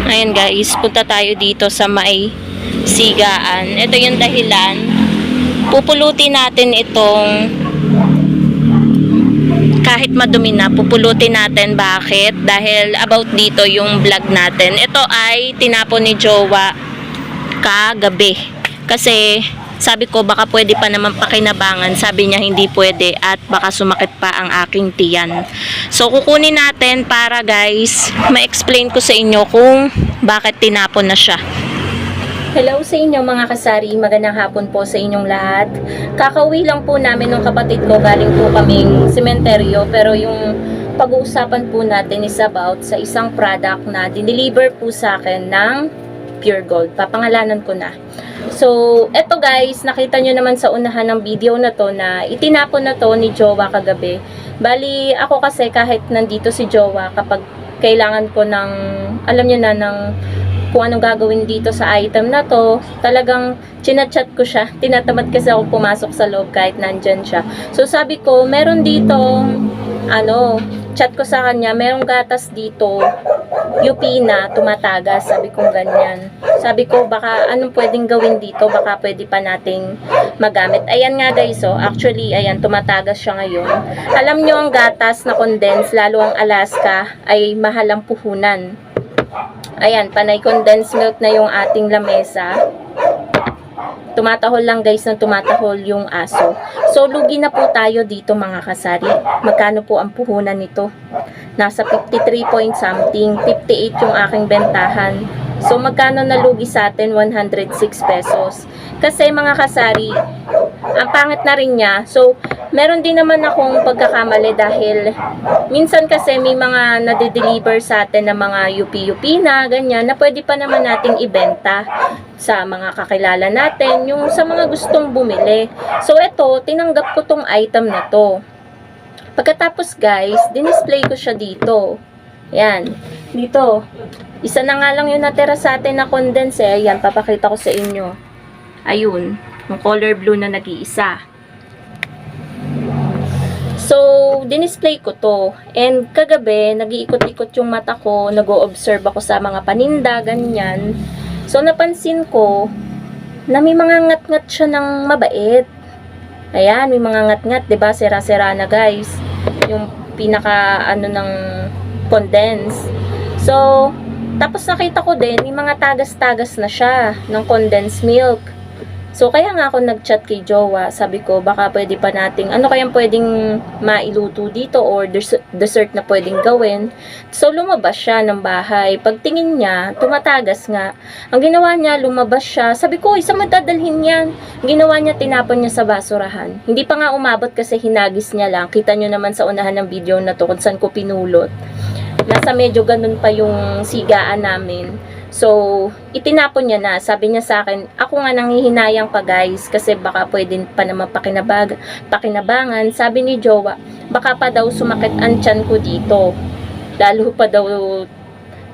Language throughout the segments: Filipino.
Ayan guys, punta tayo dito sa may sigaan. Ito yung dahilan. Pupulutin natin itong kahit madumi na, pupulutin natin. Bakit? Dahil about dito yung vlog natin. Ito ay tinapon ni Jowa kagabi. Kasi sabi ko baka pwede pa naman pakinabangan. Sabi niya hindi pwede at baka sumakit pa ang aking tiyan. So kukunin natin para guys ma-explain ko sa inyo kung bakit tinapon na siya. Hello sa inyo mga kasari, magandang hapon po sa inyong lahat. Kakauwi lang po namin ng kapatid ko, galing po kaming sementeryo, pero yung pag-uusapan po natin is about sa isang product na dineliver po sa akin ng Pure Gold. Papangalanan ko na. So, eto guys, nakita nyo naman sa unahan ng video na to na itinapon na to ni Jowa kagabi. Bali, ako kasi kahit nandito si Jowa, kapag kailangan ko ng, alam nyo na, ng kung anong gagawin dito sa item na to, talagang chinachat ko siya. Tinatamad kasi ako pumasok sa loob kahit nandyan siya. So, sabi ko, meron dito, chat ko sa kanya, merong gatas dito, UP na, tumatagas. Sabi ko ganyan. Sabi ko, baka anong pwedeng gawin dito, baka pwede pa nating magamit. Ayan nga guys, oh, actually, ayan, tumatagas siya ngayon. Alam nyo ang gatas na condense, lalo ang Alaska, ay mahal ang puhunan. Ayan, panay condensed milk na yung ating lamesa. Tumatahol lang guys ng tumatahol yung aso. So, lugi na po tayo dito mga kasari. Magkano po ang puhunan nito? Nasa 53 point something. 58 yung aking bentahan. So, magkano na lugi sa atin? 106 pesos. Kasi mga kasari, ang pangit na rin niya. So, meron din naman akong pagkakamali dahil minsan kasi may mga nade-deliver sa atin na mga UP-UP na, ganyan, na pwede pa naman nating ibenta sa mga kakilala natin, yung sa mga gustong bumili. So, ito, tinanggap ko tong item na to. Pagkatapos guys, dinisplay ko siya dito. Yan. Dito. Isa na nga lang yung natira sa atin na condense. Ayan, papakita ko sa inyo. Ayun. Yung color blue na nag-iisa. So, dinisplay ko to. And kagabi, nag-iikot-ikot yung mata ko. Nag-o-observe ako sa mga paninda, ganyan. So, napansin ko na may mga ngat-ngat siya ng mabait. Ayan, may mga ngat-ngat, diba? Sera-sera na, guys. Yung pinaka, ng condense. So, tapos nakita ko din, may mga tagas-tagas na siya ng condensed milk. So, kaya nga ako nag-chat kay Jowa. Sabi ko, baka pwede pa nating, ano kayang pwedeng mailuto dito or dessert na pwedeng gawin. So, lumabas siya ng bahay. Pagtingin niya, tumatagas nga. Ang ginawa niya, lumabas siya. Sabi ko, isa madadalhin yan. Ang ginawa niya, tinapon niya sa basurahan. Hindi pa nga umabot kasi hinagis niya lang. Kita nyo naman sa unahan ng video na to kung saan ko pinulot. Nasa medyo ganun pa yung sigaan namin. So, itinapon niya na. Sabi niya sa akin, ako nga nanghihinayang pa guys kasi baka pwede pa naman pakinabangan. Sabi ni Jowa, baka pa daw sumakit ang tiyan ko dito. Lalo pa daw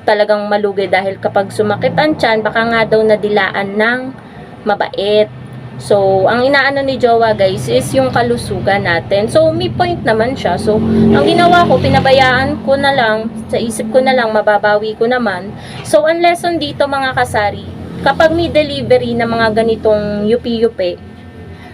talagang malugay dahil kapag sumakit ang tiyan, baka nga daw nadilaan ng mabait. So, ang inaano ni Jowa guys is yung kalusugan natin. So, may point naman siya. So, ang ginawa ko, pinabayaan ko na lang, sa isip ko na lang, mababawi ko naman. So, ang lesson dito mga kasari, kapag may delivery na mga ganitong yupi-yupi,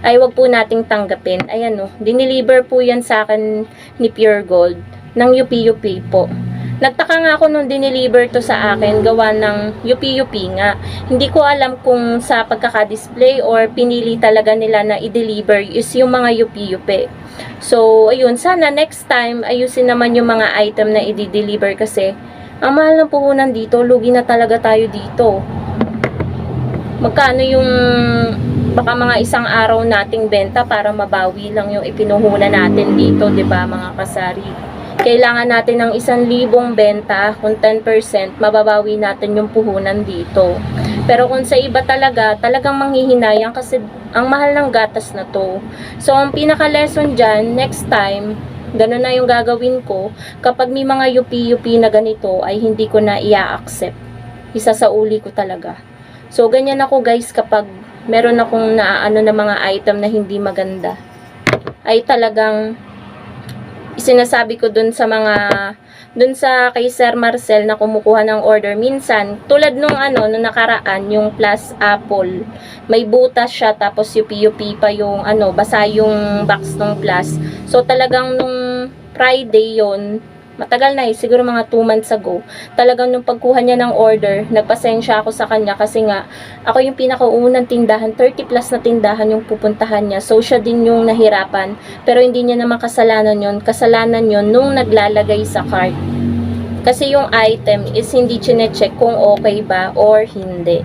ay wag po nating tanggapin. Ayan o, dineliver po yan sa akin ni Pure Gold, ng yupi-yupi po. Nagtaka nga ako nung dineliver to sa akin, gawa ng yupi-yupi nga. Hindi ko alam kung sa pagkaka-display or pinili talaga nila na i-deliver is yung mga yupi-yupi. So, ayun, sana next time ayusin naman yung mga item na i-deliver kasi ang mahal ng puhunan dito, lugi na talaga tayo dito. Magkano yung baka mga isang araw nating benta para mabawi lang yung ipinuhunan natin dito, 'di ba mga kasari? Kailangan natin ng 1,000 benta, kung 10%, mababawi natin yung puhunan dito. Pero kung sa iba talagang manghihinayang kasi ang mahal ng gatas na to. So, ang pinaka-lesson dyan, next time, ganun na yung gagawin ko. Kapag may mga yupi-yupi na ganito, ay hindi ko na i-accept. Isa sa uli ko talaga. So, ganyan ako guys, kapag meron akong naaano na mga item na hindi maganda, ay talagang sinasabi ko dun sa mga dun sa kay Sir Marcel na kumukuha ng order. Minsan, tulad nung nung nakaraan, yung plus apple, may butas siya, tapos yupi-yupi pa yung basa yung box ng plus. So, talagang nung Friday yon, matagal na siguro mga 2 months ago, talagang nung pagkuha niya ng order, nagpasensya ako sa kanya kasi nga, ako yung pinakaunang tindahan, 30 plus na tindahan yung pupuntahan niya. So, siya din yung nahirapan, pero hindi niya naman kasalanan yon nung naglalagay sa cart. Kasi yung item is hindi chinecheck kung okay ba or hindi.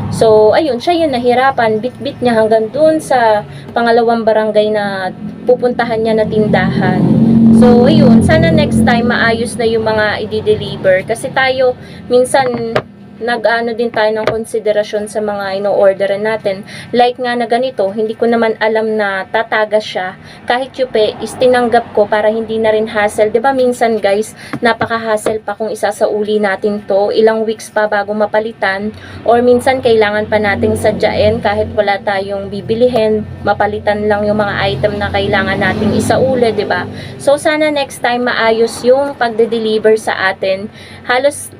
So, ayun, siya yung nahirapan, bit-bit niya hanggang dun sa pangalawang barangay na pupuntahan niya na tindahan. So, ayun, sana next time maayos na yung mga i-deliver. Kasi tayo, minsan, nag-ano din tayo ng konsiderasyon sa mga ino-orderan natin. Like nga na ganito, hindi ko naman alam na tatagas siya. Kahit yupe, is tinanggap ko para hindi na rin hassle. Diba minsan guys, napaka-hassle pa kung isasauli natin to. Ilang weeks pa bago mapalitan. Or minsan kailangan pa nating sadyain kahit wala tayong bibilihin. Mapalitan lang yung mga item na kailangan nating isauli, diba? So sana next time maayos yung pagde-deliver sa atin. Halos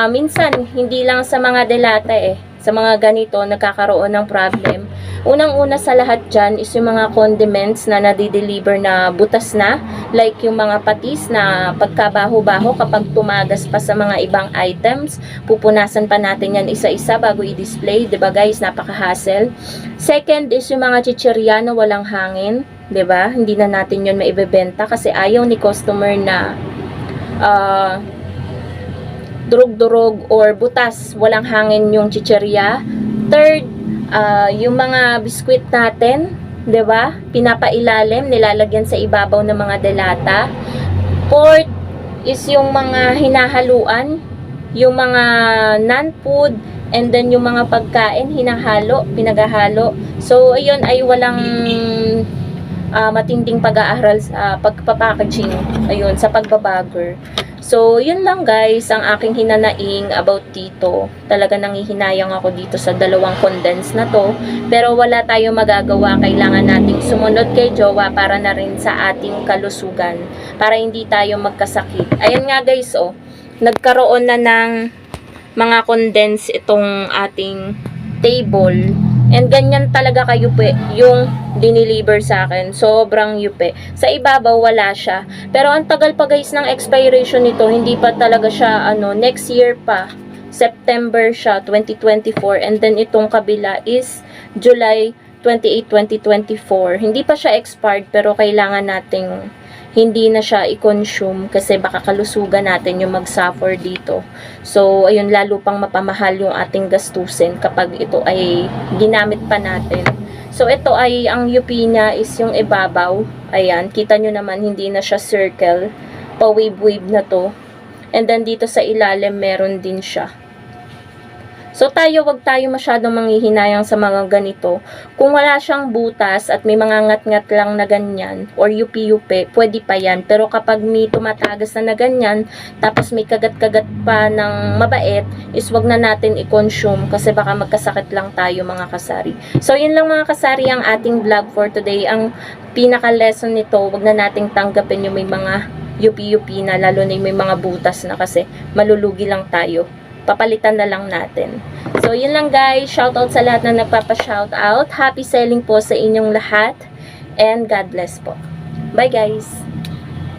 minsan, hindi lang sa mga delata sa mga ganito, nagkakaroon ng problem. Unang-una sa lahat dyan is yung mga condiments na nadi-deliver na butas na, like yung mga patis na pagkabaho-baho kapag tumagas pa sa mga ibang items, pupunasan pa natin yan isa-isa bago i-display, diba guys, napaka-hassle. Second is yung mga chichirya na walang hangin, diba, hindi na natin yun maibebenta kasi ayaw ni customer na durog-durog or butas, walang hangin yung chichirya. Third, yung mga biskwit natin, 'di ba? Pinapailalim, nilalagyan sa ibabaw ng mga delata. Fourth is yung mga hinahaluan, yung mga non-food, and then yung mga pagkain hinahalo, pinaghahalo. So ayun ay walang matinding pag-aaral sa pagpapackaging, ayun, sa pagbabagger. So, yun lang guys, ang aking hinanaing about dito. Talaga nangihinayang ako dito sa dalawang condense na to. Pero wala tayong magagawa. Kailangan nating sumunod kay Jowa para na rin sa ating kalusugan. Para hindi tayo magkasakit. Ayan nga guys, nagkaroon na ng mga condense itong ating table. And ganyan talaga kayupe yung dineliver sa akin. Sobrang yupe. Sa ibabaw wala siya. Pero ang tagal pa guys ng expiration nito. Hindi pa talaga siya next year pa. September siya, 2024. And then itong kabila is July 28, 2024. Hindi pa siya expired pero kailangan nating hindi na siya i-consume kasi baka kalusugan natin yung mag-suffer dito. So, ayun, lalo pang mapamahal yung ating gastusin kapag ito ay ginamit pa natin. So, ito ay, ang UP niya is yung ibabaw. Ayan, kita nyo naman, hindi na siya circle. Pa-wave-wave na to. And then, dito sa ilalim, meron din siya. So, wag tayo masyadong manghihinayang sa mga ganito. Kung wala siyang butas at may mga ngat-ngat lang na ganyan, or yupi-yupi, pwede pa yan. Pero kapag may tumatagas na ganyan, tapos may kagat-kagat pa ng mabait, is wag na natin i-consume kasi baka magkasakit lang tayo mga kasari. So, yun lang mga kasari ang ating vlog for today. Ang pinaka-lesson nito, wag na nating tanggapin yung may mga yupi-yupi na, lalo na may mga butas na kasi malulugi lang tayo. Papalitan na lang natin. So, yun lang guys. Shoutout sa lahat na nagpapa-shoutout. Happy selling po sa inyong lahat. And God bless po. Bye guys!